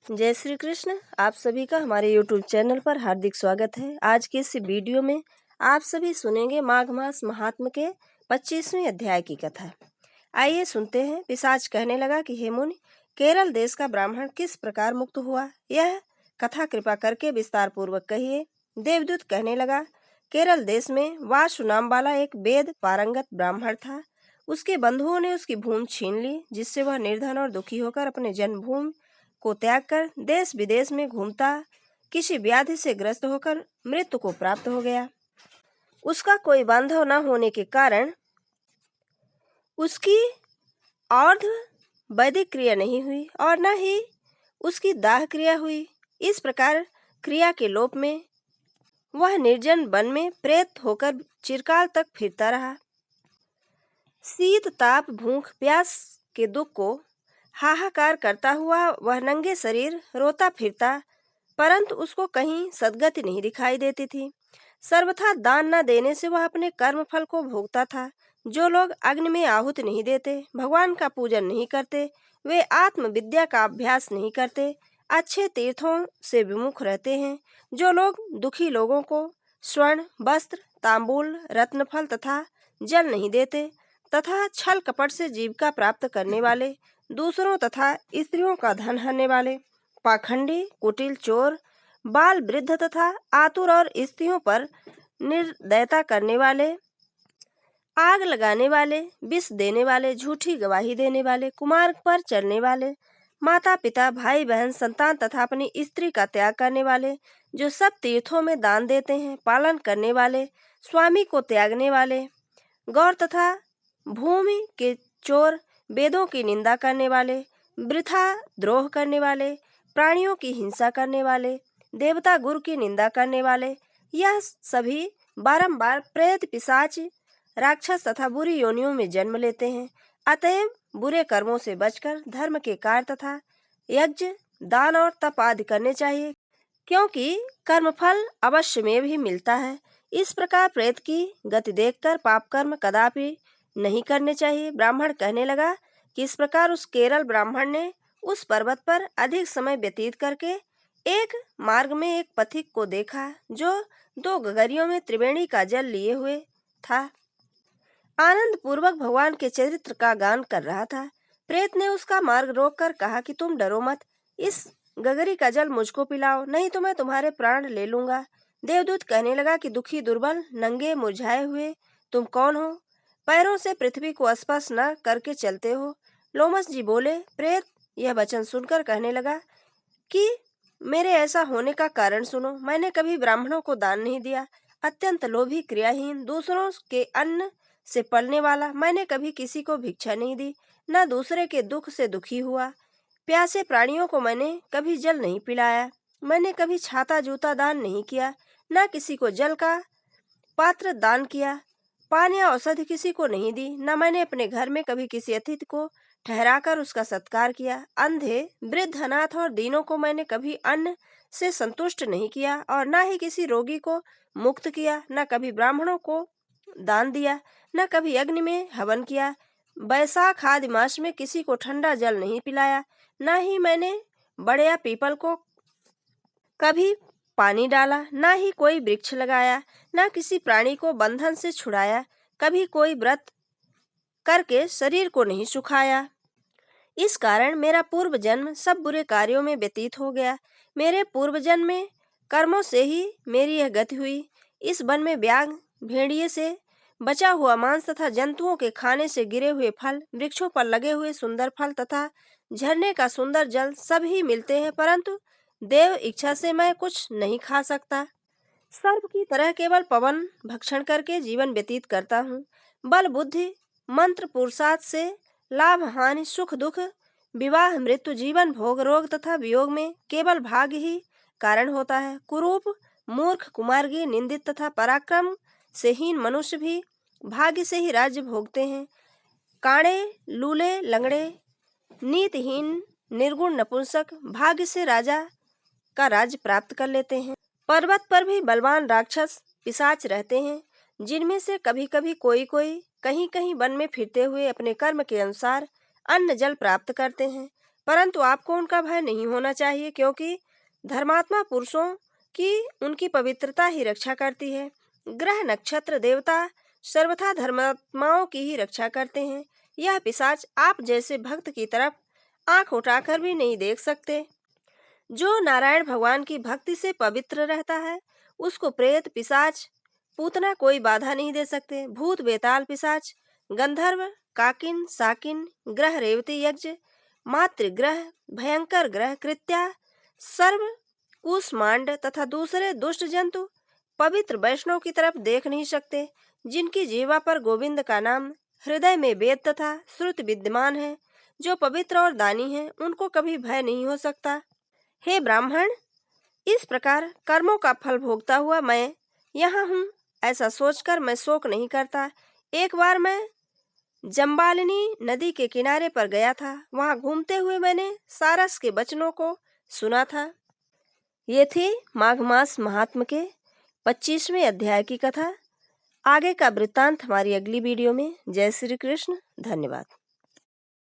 जय श्री कृष्ण। आप सभी का हमारे YouTube चैनल पर हार्दिक स्वागत है। आज के इस वीडियो में आप सभी सुनेंगे माघ मास महात्म के 25वें अध्याय की कथा। आइए सुनते हैं। पिशाच कहने लगा कि हे मुनि, केरल देश का ब्राह्मण किस प्रकार मुक्त हुआ, यह कथा कृपा करके विस्तार पूर्वक कहिए। देवदूत कहने लगा, केरल देश में वासु नाम वाला एक वेद पारंगत ब्राह्मण था। उसके बंधुओं ने उसकी भूमि छीन ली, जिससे वह निर्धन और दुखी होकर अपने जन्मभूमि को त्याग कर देश विदेश में घूमता किसी व्याधि से ग्रस्त होकर मृत्यु को प्राप्त हो गया। उसका कोई बांधव न होने के कारण उसकी अर्ध वैदिक क्रिया नहीं हुई और न ही उसकी दाह क्रिया हुई। इस प्रकार क्रिया के लोप में वह निर्जन वन में प्रेत होकर चिरकाल तक फिरता रहा। शीत ताप भूख प्यास के दुख को हाहाकार करता हुआ वह नंगे शरीर रोता फिरता, परंतु उसको कहीं सद्गति नहीं दिखाई देती थी। सर्वथा दान न देने से वह अपने कर्म फल को भोगता था। जो लोग अग्नि में आहुति नहीं देते, भगवान का पूजन नहीं करते, वे आत्म विद्या का अभ्यास नहीं करते, अच्छे तीर्थों से विमुख रहते हैं। जो लोग दुखी लोगों को स्वर्ण वस्त्र तांबूल रत्नफल तथा जल नहीं देते, तथा छल कपट से जीविका प्राप्त करने वाले, दूसरों तथा स्त्रियों का धन हरने वाले, पाखंडी कुटिल चोर, बाल वृद्ध तथा आतुर और स्त्रियों पर निर्दयता करने वाले, आग लगाने वाले, विष देने वाले, झूठी गवाही देने वाले, कुमार्ग पर चलने वाले, माता पिता भाई बहन संतान तथा अपनी स्त्री का त्याग करने वाले, जो सब तीर्थों में दान देते हैं, पालन करने वाले, स्वामी को त्यागने वाले, गौर तथा भूमि के चोर, वेदों की निंदा करने वाले, वृथा द्रोह करने वाले, प्राणियों की हिंसा करने वाले, देवता गुरु की निंदा करने वाले, यह सभी बारंबार प्रेत पिशाच राक्षस तथा बुरी योनियों में जन्म लेते हैं। अतएव बुरे कर्मों से बचकर धर्म के कार्य तथा यज्ञ दान और तप आदि करने चाहिए, क्योंकि कर्मफल अवश्य में भी मिलता है। इस प्रकार प्रेत की गति देखकर पाप कर्म कदापि नहीं करने चाहिए। ब्राह्मण कहने लगा कि इस प्रकार उस केरल ब्राह्मण ने उस पर्वत पर अधिक समय व्यतीत करके एक मार्ग में एक पथिक को देखा, जो 2 गगरियों में त्रिवेणी का जल लिए हुए था। आनंद पूर्वक भगवान के चरित्र का गान कर रहा था। प्रेत ने उसका मार्ग रोककर कहा कि तुम डरो मत, इस गगरी का जल मुझको पिलाओ, नहीं तो मैं तुम्हारे प्राण ले लूंगा। देवदूत कहने लगा कि दुखी दुर्बल नंगे मुरझाए हुए तुम कौन हो, पैरों से पृथ्वी को स्पर्श न करके चलते हो। लोमस जी बोले। प्रेत यह वचन सुनकर कहने लगा कि मेरे ऐसा होने का कारण सुनो। मैंने कभी ब्राह्मणों को दान नहीं दिया, अत्यंत लोभी क्रियाहीन, दूसरों के अन्न से पलने वाला, मैंने कभी किसी को भिक्षा नहीं दी, न दूसरे के दुख से दुखी हुआ। प्यासे प्राणियों को मैंने कभी जल नहीं पिलाया, मैंने कभी छाता जूता दान नहीं किया, न किसी को जल का पात्र दान किया, पान या औषधि किसी को नहीं दी, न मैंने अपने घर में कभी किसी अतिथि को ठहराकर उसका सत्कार किया। अंधे वृद्ध अनाथ और दीनों को मैंने कभी अन्न से संतुष्ट नहीं किया और न ही किसी रोगी को मुक्त किया, न कभी ब्राह्मणों को दान दिया, न कभी अग्नि में हवन किया। बैसाख आदि मास में किसी को ठंडा जल नहीं पिलाया, न ही मैंने बड़े या पीपल को कभी पानी डाला, न ही कोई वृक्ष लगाया, न किसी प्राणी को बंधन से छुड़ाया, कभी कोई व्रत करके शरीर को नहीं सुखाया। इस कारण मेरा पूर्व जन्म सब बुरे कार्यों में व्यतीत हो गया। मेरे पूर्व जन्म में कर्मों से ही मेरी यह गति हुई। इस वन में व्याघ्र भेड़िए से बचा हुआ मांस तथा जंतुओं के खाने से गिरे हुए फल, वृक्षों पर लगे हुए सुंदर फल तथा झरने का सुंदर जल सब ही मिलते हैं, परंतु देव इच्छा से मैं कुछ नहीं खा सकता। सर्प की तरह केवल पवन भक्षण करके जीवन व्यतीत करता हूँ। बल बुद्धि मंत्र पुरुषार्थ से लाभ हानि सुख दुख विवाह मृत्यु जीवन भोग रोग तथा वियोग में केवल भाग्य ही कारण होता है। कुरूप मूर्ख कुमार्गी निंदित तथा पराक्रम से हीन मनुष्य भी भाग्य से ही राज्य भोगते हैं। काणे लूले लंगड़े नीतिहीन निर्गुण नपुंसक भाग्य से राजा का राज्य प्राप्त कर लेते हैं। पर्वत पर भी बलवान राक्षस पिशाच रहते हैं, जिनमें से कभी कभी कोई कहीं कहीं वन में फिरते हुए अपने कर्म के अनुसार अन्न जल प्राप्त करते हैं, परंतु आपको उनका भय नहीं होना चाहिए, क्योंकि धर्मात्मा पुरुषों की उनकी पवित्रता ही रक्षा करती है। ग्रह नक्षत्र देवता सर्वथा धर्मात्माओं की ही रक्षा करते हैं। यह पिशाच आप जैसे भक्त की तरफ आंख उठाकर भी नहीं देख सकते। जो नारायण भगवान की भक्ति से पवित्र रहता है, उसको प्रेत पिशाच पूतना कोई बाधा नहीं दे सकते। भूत बेताल पिशाच गंधर्व काकिन साकिन ग्रह रेवती यज्ञ मातृग्रह भयंकर ग्रह कृत्या सर्व कुष्मांड तथा दूसरे दुष्ट जंतु पवित्र वैष्णव की तरफ देख नहीं सकते। जिनकी जीवा पर गोविंद का नाम, हृदय में वेद तथा श्रुति विद्यमान है, जो पवित्र और दानी हैं, उनको कभी भय नहीं हो सकता। हे ब्राह्मण, इस प्रकार कर्मों का फल भोगता हुआ मैं यहाँ हूँ, ऐसा सोचकर मैं शोक नहीं करता। एक बार मैं जम्बालिनी नदी के किनारे पर गया था। वहाँ घूमते हुए मैंने सारस के वचनों को सुना था। ये थी माघ मास महात्म के 25वें अध्याय की कथा। आगे का वृत्तांत हमारी अगली वीडियो में। जय श्री कृष्ण। धन्यवाद।